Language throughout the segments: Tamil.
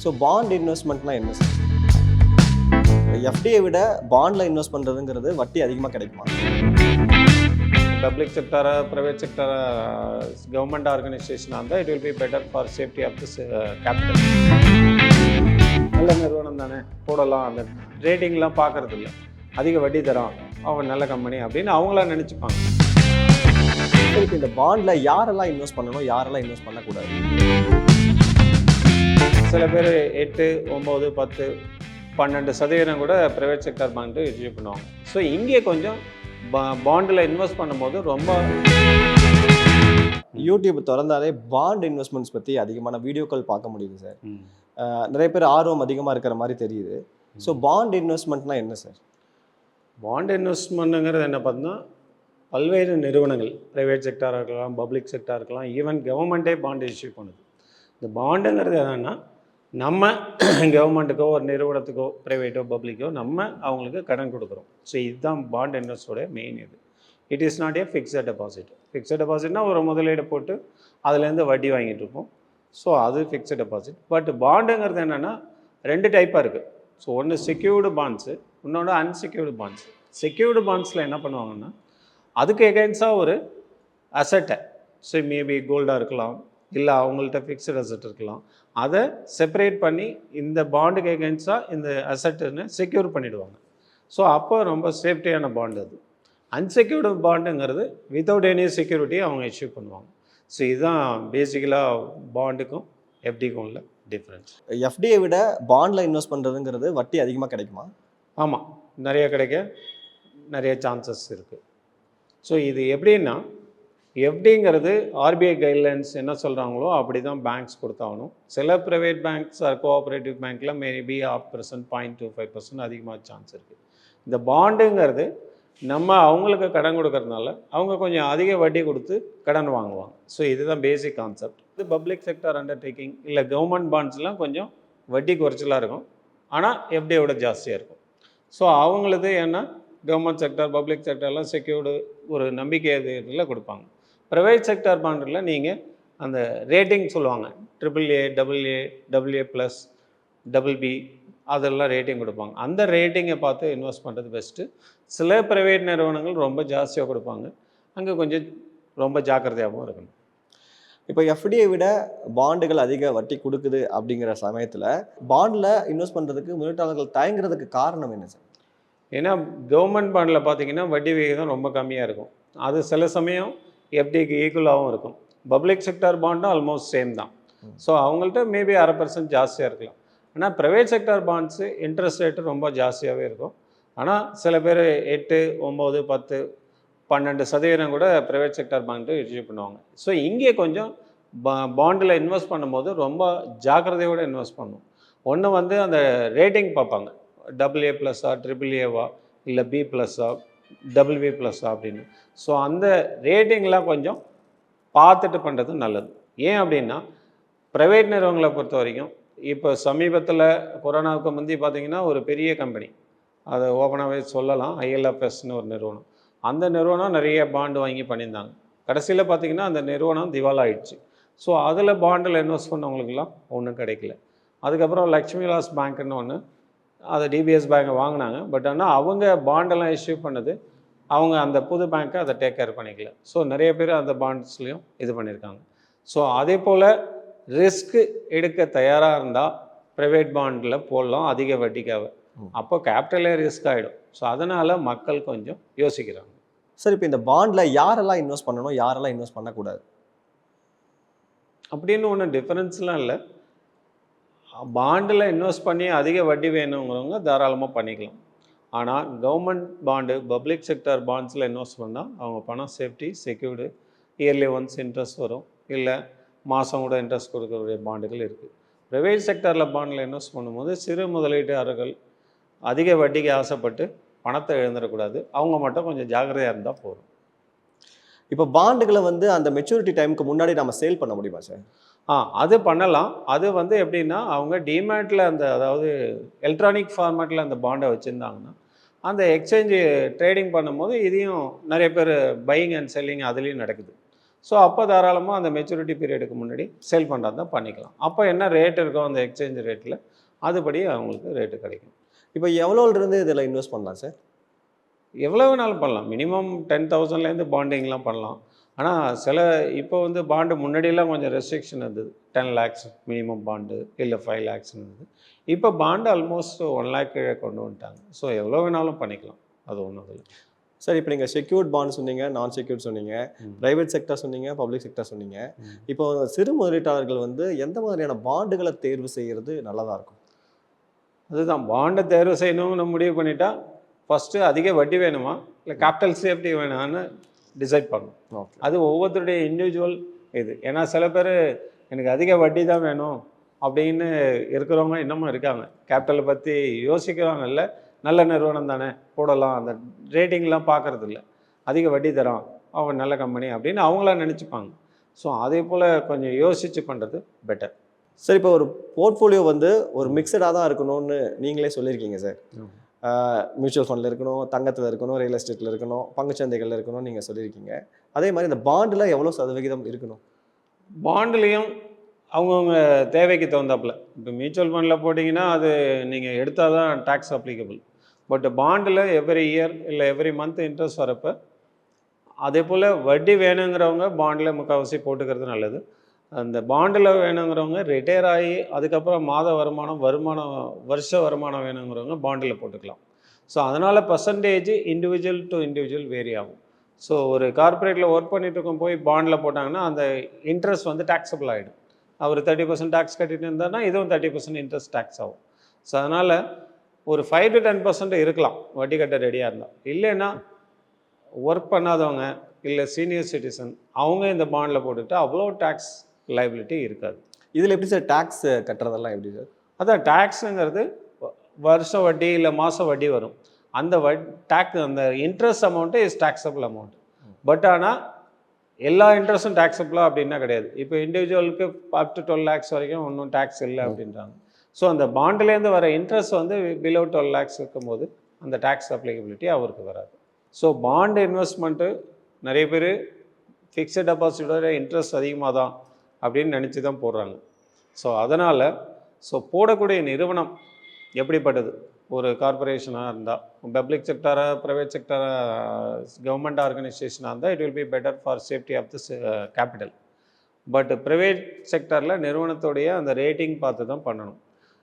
ஸோ பாண்ட் இன்வெஸ்ட்மெண்ட்னா என்ன சார்? எஃப்டியை விட பாண்டில் இன்வெஸ்ட் பண்ணுறதுங்கிறது வட்டி அதிகமாக கிடைக்குமா? பப்ளிக் செக்டாரா ப்ரைவேட் செக்டாரா கவர்மெண்ட் ஆர்கனைசேஷனாக இருந்தால் it will be better for safety of this capital. நல்ல நிறுவனம் தானே போடலாம், அந்த ரேட்டிங்லாம் பார்க்கறது இல்லை, அதிக வட்டி தரோம், அவன் நல்ல கம்பெனி அப்படின்னு அவங்களாம் நினச்சிப்பாங்க. இப்போ இந்த பாண்டில் யாரெல்லாம் இன்வெஸ்ட் பண்ணணும், யாரெல்லாம் இன்வெஸ்ட் பண்ணக்கூடாது? சில பேர் 8, 9, 10, 12% கூட ப்ரைவேட் செக்டார் பாண்டு இஷ்யூ பண்ணுவாங்க. ஸோ இங்கே கொஞ்சம் பாண்டில் இன்வெஸ்ட் பண்ணும்போது ரொம்ப யூடியூப் திறந்தாலே பாண்ட் இன்வெஸ்ட்மெண்ட்ஸ் பற்றி அதிகமான வீடியோக்கள் பார்க்க முடியுது சார். நிறைய பேர் ஆர்வம் அதிகமாக இருக்கிற மாதிரி தெரியுது. ஸோ பாண்ட் இன்வெஸ்ட்மெண்ட்னா என்ன சார்? பாண்ட் இன்வெஸ்ட்மெண்ட்டுங்கிறது என்ன பார்த்தீங்கன்னா, பல்வேறு நிறுவனங்கள் ப்ரைவேட் செக்டாராக இருக்கலாம், பப்ளிக் செக்டார் இருக்கலாம், ஈவன் கவர்மெண்ட்டே பாண்டு இஷ்யூ பண்ணுது. இந்த பாண்டுங்கிறது என்னென்னா, நம்ம கவர்மெண்ட்டுக்கோ ஒரு நிறுவனத்துக்கோ ப்ரைவேட்டோ பப்ளிக்கோ நம்ம அவங்களுக்கு கடன் கொடுக்குறோம். ஸோ இதுதான் பாண்ட் இன்வெஸ்டோட மெயின் இது. It is not a fixed deposit. Fixed டெபாசிட்னா ஒரு முதலீடு போட்டு அதுலேருந்து வட்டி வாங்கிட்டு இருப்போம். ஸோ அது ஃபிக்ஸட் டெபாசிட். பட் பாண்டுங்கிறது என்னென்னா 2 டைப்பாக இருக்குது. ஸோ ஒன்று செக்யூர்டு பாண்ட்ஸு, இன்னொன்று அன்செக்யூர்டு பாண்ட்ஸ். செக்யூர்டு பாண்ட்ஸில் என்ன பண்ணுவாங்கன்னா, அதுக்கு எகென்ஸ்டாக ஒரு அசட்டை, ஸோ மேபி கோல்டாக இருக்கலாம், இல்லை அவங்கள்ட்ட ஃபிக்ஸட் அசட் இருக்கலாம், அதை செப்பரேட் பண்ணி இந்த பாண்டுக்கு எகென்ஸ்டாக இந்த அசட்டுன்னு செக்யூர் பண்ணிவிடுவாங்க. ஸோ அப்போ ரொம்ப சேஃப்டியான பாண்டு அது. அன்செக்யூர்டு பாண்டுங்கிறது வித்தவுட் எனி செக்யூரிட்டி அவங்க இஷ்யூ பண்ணுவாங்க. ஸோ இதுதான் பேசிக்கலாக பாண்டுக்கும் எஃப்டிக்கும் உள்ள டிஃப்ரென்ஸ். எஃப்டியை விட பாண்டில் இன்வெஸ்ட் பண்ணுறதுங்கிறது வட்டி அதிகமாக கிடைக்குமா? ஆமாம், நிறைய கிடைக்க நிறைய சான்சஸ் இருக்குது. ஸோ இது எப்படின்னா, எஃப்டிங்கிறது ஆர்பிஐ கைட்லைன்ஸ் என்ன சொல்கிறாங்களோ அப்படி தான் பேங்க்ஸ் கொடுத்தாகணும். சில ப்ரைவேட் பேங்க்ஸ் ஆர் கோஆப்ரேட்டிவ் பேங்க்கில் மேபி 0.5%, 0.25% அதிகமாக சான்ஸ் இருக்குது. இந்த பாண்டுங்கிறது நம்ம அவங்களுக்கு கடன் கொடுக்கறதுனால அவங்க கொஞ்சம் அதிக வட்டி கொடுத்து கடன் வாங்குவாங்க. ஸோ இதுதான் பேசிக் கான்செப்ட். இது பப்ளிக் செக்டார் அண்டர்டேக்கிங் இல்லை கவர்மெண்ட் பாண்ட்ஸ்லாம் கொஞ்சம் வட்டி குறைச்சலாக இருக்கும், ஆனால் எஃப்டியோட ஜாஸ்தியாக இருக்கும். ஸோ அவங்களது ஏன்னா கவர்மெண்ட் செக்டார் பப்ளிக் செக்டார்லாம் செக்யூர்டு ஒரு நம்பிக்கை இதில் கொடுப்பாங்க. ப்ரைவேட் செக்டார் பாண்டில் நீங்கள் அந்த ரேட்டிங் சொல்லுவாங்க, AAA, AA+, BB அதெல்லாம் ரேட்டிங் கொடுப்பாங்க. அந்த ரேட்டிங்கை பார்த்து இன்வெஸ்ட் பண்ணுறது பெஸ்ட்டு. சில ப்ரைவேட் நிறுவனங்கள் ரொம்ப ஜாஸ்தியாக கொடுப்பாங்க, அங்கே கொஞ்சம் ரொம்ப ஜாக்கிரதையாகவும் இருக்கணும். இப்போ எஃப்டியை விட பாண்டுகள் அதிக வட்டி கொடுக்குது அப்படிங்கிற சமயத்தில் பாண்டில் இன்வெஸ்ட் பண்ணுறதுக்கு முதலீட்டாளர்கள் தயங்குறதுக்கு காரணம் என்ன சார்? ஏன்னா கவர்மெண்ட் பாண்டில் பார்த்தீங்கன்னா வட்டி விகிதம் ரொம்ப கம்மியாக இருக்கும். அது சில சமயம் எஃப்டிக்கு ஈக்குவலாகவும் இருக்கும். பப்ளிக் செக்டார் பாண்டும் ஆல்மோஸ்ட் சேம் தான். ஸோ அவங்கள்ட்ட மேபி 0.5% ஜாஸ்தியாக இருக்கலாம். ஆனால் private sector bonds interest rate ரொம்ப ஜாஸ்தியாகவே இருக்கும். ஆனால் சில பேர் 8, 9, 10, 12% கூட ப்ரைவேட் செக்டார் பாண்டு இஷ்யூ பண்ணுவாங்க. ஸோ இங்கே கொஞ்சம் பாண்டில் இன்வெஸ்ட் பண்ணும்போது ரொம்ப ஜாக்கிரதையோடு இன்வெஸ்ட் பண்ணணும். ஒன்று அந்த ரேட்டிங் பார்ப்பாங்க, AA+, AAA இல்லை B+, BB+ அப்படின்னு. ஸோ அந்த ரேட்டிங்லாம் கொஞ்சம் பார்த்துட்டு பண்ணுறது நல்லது. ஏன் அப்படின்னா, ப்ரைவேட் நிறுவனங்களை பொறுத்த வரைக்கும் இப்போ சமீபத்தில் கொரோனாவுக்கு முந்தி பார்த்திங்கன்னா ஒரு பெரிய கம்பெனி, அதை ஓப்பனாகவே சொல்லலாம், ILFSன்னு ஒரு நிறுவனம். அந்த நிறுவனம் நிறைய பாண்டு வாங்கி பண்ணியிருந்தாங்க. கடைசியில் பார்த்திங்கன்னா அந்த நிறுவனம் திவாலாகிடுச்சு. ஸோ அதில் பாண்டில் இன்வெஸ்ட் பண்ணவங்களுக்கெல்லாம் ஒன்றும் கிடைக்கல. அதுக்கப்புறம் லக்ஷ்மி விலாஸ் பேங்க்குன்னு ஒன்று, அதை DBS பேங்கை வாங்கினாங்க. பட் ஆனால் அவங்க பாண்டெல்லாம் இஷ்யூ பண்ணது அவங்க அந்த புது பேங்க்கை அதை டேக் கேர் பண்ணிக்கல. ஸோ நிறைய பேர் அந்த பாண்ட்ஸ்லேயும் இது பண்ணியிருக்காங்க. ஸோ அதே போல் ரிஸ்க்கு எடுக்க தயாராக இருந்தால் ப்ரைவேட் பாண்டில் போடலாம் அதிக வட்டிக்காக. அப்போ கேபிட்டலே ரிஸ்க் ஆகிடும். ஸோ அதனால் மக்கள் கொஞ்சம் யோசிக்கிறாங்க. சார், இப்போ இந்த பாண்டில் யாரெல்லாம் இன்வெஸ்ட் பண்ணணும், யாரெல்லாம் இன்வெஸ்ட் பண்ணக்கூடாது அப்படின்னு ஒன்றும் டிஃப்ரென்ஸ்லாம் இல்லை. பாண்டில் இன்வெஸ்ட் பண்ணி அதிக வட்டி வேணுங்கிறவங்க தாராளமாக பண்ணிக்கலாம். ஆனால் கவர்மெண்ட் பாண்டு பப்ளிக் செக்டார் பாண்ட்ஸில் இன்வெஸ்ட் பண்ணால் அவங்க பணம் safety, secured, yearly once interest வரும், இல்லை மாதம் கூட இன்ட்ரெஸ்ட் கொடுக்கக்கூடிய பாண்டுகள் இருக்குது. ப்ரைவேட் செக்டாரில் பாண்டில் இன்வெஸ்ட் பண்ணும்போது சிறு முதலீட்டாளர்கள் அதிக வட்டிக்கு ஆசைப்பட்டு பணத்தை இழந்துடக்கூடாது. அவங்க மட்டும் கொஞ்சம் ஜாக்கிரதையாக இருந்தால் போதும். இப்போ பாண்டுகளை அந்த மெச்சூரிட்டி டைமுக்கு முன்னாடி நம்ம சேல் பண்ண முடியுமா சார்? அது பண்ணலாம். அது எப்படின்னா, அவங்க டிமேட்டில் அதாவது எலக்ட்ரானிக் ஃபார்மேட்டில் அந்த பாண்டை வச்சுருந்தாங்கன்னா அந்த எக்ஸ்சேஞ்சு ட்ரேடிங் பண்ணும்போது இதையும் நிறைய பேர் பையிங் அண்ட் செல்லிங் அதுலேயும் நடக்குது. ஸோ அப்போ தாராளமாக அந்த மெச்சூரிட்டி பீரியடுக்கு முன்னாடி சேல் பண்ணுறது தான் பண்ணிக்கலாம். அப்போ என்ன ரேட் இருக்கோ அந்த எக்ஸ்சேஞ்ச் ரேட்டில் அதுபடி அவங்களுக்கு ரேட்டு கிடைக்கும். இப்போ எவ்வளோலேருந்து இதில் இன்வெஸ்ட் பண்ணலாம் சார்? எவ்வளோ வேணாலும் பண்ணலாம். மினிமம் 10,000லேருந்து பாண்டிங்லாம் பண்ணலாம். ஆனால் இப்போ வந்து பாண்டு முன்னாடியெல்லாம் கொஞ்சம் ரெஸ்ட்ரிக்ஷன் இருந்தது. 10 lakhs மினிமம் பாண்டு, இல்லை 5 lakhs இருந்தது. இப்போ பாண்டு ஆல்மோஸ்ட் 1 lakh கீழே கொண்டு வந்துட்டாங்க. ஸோ எவ்வளோ வேணாலும் பண்ணிக்கலாம். அது ஒன்றும் இல்லை. சார், இப்போ நீங்கள் செக்யூர்ட் பாண்ட் சொன்னீங்க, நான் செக்யூர்ட் சொன்னீங்க, பிரைவேட் செக்டர் சொன்னீங்க, பப்ளிக் செக்டர் சொன்னீங்க. இப்போ சிறு முதலீட்டாளர்கள் வந்து எந்த மாதிரியான பாண்டுகளை தேர்வு செய்கிறது நல்லதாக இருக்கும்? அதுதான் பாண்டை தேர்வு செய்யணும்னு முடிவு பண்ணிட்டா ஃபஸ்ட்டு அதிக வட்டி வேணுமா இல்லை கேபிட்டல் சேஃப்டி வேணுமான்னு டிசைட் பண்ணணும். ஓகே. அது ஒவ்வொருத்தருடைய இண்டிவிஜுவல் இது. ஏன்னா சில பேர் எனக்கு அதிக வட்டி தான் வேணும் அப்படின்னு இருக்கிறவங்க இன்னமும் இருக்காங்க. கேபிட்டலை பற்றி யோசிக்கிறாங்க, இல்லை நல்ல நிறுவனம் தானே போடலாம், அந்த ரேட்டிங்லாம் பார்க்குறது இல்லை, அதிக வட்டி தரான் அவன் நல்ல கம்பெனி அப்படின்னு அவங்களாம் நினச்சிப்பாங்க. ஸோ அதே போல் கொஞ்சம் யோசித்து பண்ணுறது பெட்டர். சார், இப்போ ஒரு போர்ட்ஃபோலியோ வந்து ஒரு மிக்சடாக தான் இருக்கணும்னு நீங்களே சொல்லியிருக்கீங்க சார். மியூச்சுவல் ஃபண்டில் இருக்கணும், தங்கத்தில் இருக்கணும், ரியல் எஸ்டேட்டில் இருக்கணும், பங்குச்சந்தைகளில் இருக்கணும்னு நீங்கள் சொல்லியிருக்கீங்க. அதே மாதிரி இந்த பாண்டில் எவ்வளோ சதவிகிதம் இருக்கணும்? பாண்டுலேயும் அவங்கவுங்க தேவைக்கு தகுந்தாப்புல. இப்போ மியூச்சுவல் ஃபண்டில் போட்டிங்கன்னா அது நீங்கள் எடுத்தால் தான் டேக்ஸ் அப்ளிகபிள். பட் பாண்டில் எவ்ரி இயர் இல்லை எவ்ரி மந்த் இன்ட்ரெஸ்ட் வரப்போ, அதே போல் வட்டி வேணுங்கிறவங்க பாண்டில் முக்கால்வாசி போட்டுக்கிறது நல்லது. அந்த பாண்டில் வேணுங்கிறவங்க ரிட்டையர் ஆகி அதுக்கப்புறம் மாத வருமானம் வருஷ வருமானம் வேணுங்கிறவங்க பாண்டில் போட்டுக்கலாம். ஸோ அதனால் percentage individual to individual vary ஆகும். ஸோ ஒரு கார்ப்பரேட்டில் ஒர்க் பண்ணிட்டு இருக்கும் போய் பாண்டில் போட்டாங்கன்னா அந்த இன்ட்ரெஸ்ட் வந்து டேக்ஸபிள் ஆகிடும். அவர் 30% டேக்ஸ் கட்டிட்டு இருந்தார்னா இதுவும் 30% இன்ட்ரெஸ்ட் டேக்ஸ் ஆகும். ஸோ அதனால் ஒரு 5 to 10% இருக்கலாம் வட்டி கட்ட ரெடியாக இருந்தால். இல்லைன்னா ஒர்க் பண்ணாதவங்க இல்லை சீனியர் சிட்டிசன் அவங்க இந்த பாண்டில் போட்டுக்கிட்டு அவ்வளோ டேக்ஸ் லைபிலிட்டி இருக்காது. இதில் எப்படி சார் டேக்ஸ் கட்டுறதெல்லாம் எப்படி சார்? அதான் டேக்ஸுங்கிறது வருஷ வட்டி இல்லை மாத வட்டி வரும். அந்த அந்த interest amount is taxable amount. But ஆனால் எல்லா இன்ட்ரெஸ்ட்டும் டேக்ஸபிளா அப்படின்னா கிடையாது. இப்போ இண்டிவிஜுவலுக்கு அப் டு 12 lakhs வரைக்கும் ஒன்றும் டேக்ஸ் இல்லை அப்படின்றாங்க. ஸோ அந்த பாண்டிலேருந்து வர இன்ட்ரெஸ்ட் வந்து பிலோ 12 lakhs இருக்கும்போது அந்த டேக்ஸ் அப்ளிகபிலிட்டி அவருக்கு வராது. ஸோ பாண்டு இன்வெஸ்ட்மெண்ட்டு நிறைய பேர் ஃபிக்ஸட் டெபாசிட்டோட இன்ட்ரெஸ்ட் அதிகமாக தான் அப்படின்னு நினச்சி தான் போடுறாங்க. ஸோ அதனால் போடக்கூடிய நிறுவனம் எப்படிப்பட்டது, ஒரு கார்பரேஷனாக இருந்தால், பப்ளிக் செக்டாராக, ப்ரைவேட் செக்டாராக, கவர்மெண்ட் ஆர்கனைசேஷனாக இருந்தால் it will be better for safety of the capital. But private செக்டாரில் நிறுவனத்துடைய அந்த ரேட்டிங் பார்த்து தான் பண்ணணும்.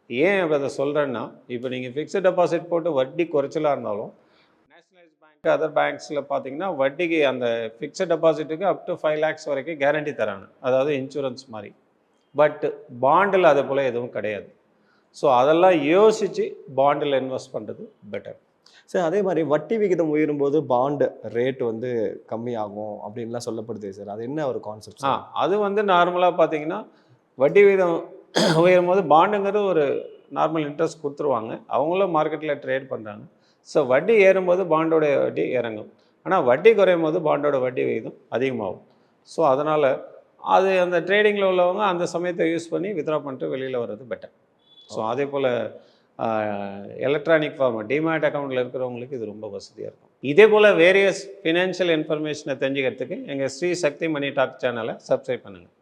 ஏன் அதை சொல்கிறேன்னா, இப்போ நீங்கள் ஃபிக்ஸட் டெபாசிட் போட்டு வட்டி குறைச்சலாக இருந்தாலும் நேஷனலைஸ் பேங்க் அதர் பேங்க்ஸில் பார்த்தீங்கன்னா வட்டிக்கு அந்த ஃபிக்ஸட் டெபாசிட்டுக்கு அப் டு 5 lakhs வரைக்கும் கேரண்டி தராங்க, அதாவது இன்சூரன்ஸ் மாதிரி. பட் பாண்டில் அது போல் எதுவும் கிடையாது. ஸோ அதெல்லாம் யோசித்து பாண்டில் இன்வெஸ்ட் பண்ணுறது பெட்டர். சார், அதே மாதிரி வட்டி விகிதம் உயரும்போது பாண்டு ரேட் வந்து கம்மியாகும் அப்படின்லாம் சொல்லப்படுது சார். அது என்ன ஒரு கான்செப்ட்? அது வந்து நார்மலாக பார்த்தீங்கன்னா வட்டி விகிதம் உயரும்போது பாண்டுங்கிறது ஒரு நார்மல் இன்ட்ரெஸ்ட் கொடுத்துருவாங்க, அவங்களும் மார்க்கெட்டில் ட்ரேட் பண்ணுறாங்க. ஸோ வட்டி ஏறும்போது பாண்டோடைய வட்டி இறங்கும், ஆனால் வட்டி குறையும் போது பாண்டோட வட்டி விகிதம் அதிகமாகும். ஸோ அதனால் அது அந்த ட்ரேடிங்கில் உள்ளவங்க அந்த சமயத்தை யூஸ் பண்ணி வித்ட்ரா பண்ணிட்டு வெளியில் வர்றது பெட்டர். ஸோ அதே போல் எலக்ட்ரானிக் ஃபார்ம் டிமேட் அக்கௌண்ட்டில் இருக்கிறவங்களுக்கு இது ரொம்ப வசதியாக இருக்கும். இதே போல் வேரியஸ் ஃபினான்ஷியல் இன்ஃபர்மேஷனை தெரிஞ்சுக்கிறதுக்கு எங்கள் ஸ்ரீ சக்தி மணி டாக் சேனலை சப்ஸ்கிரைப் பண்ணுங்கள்.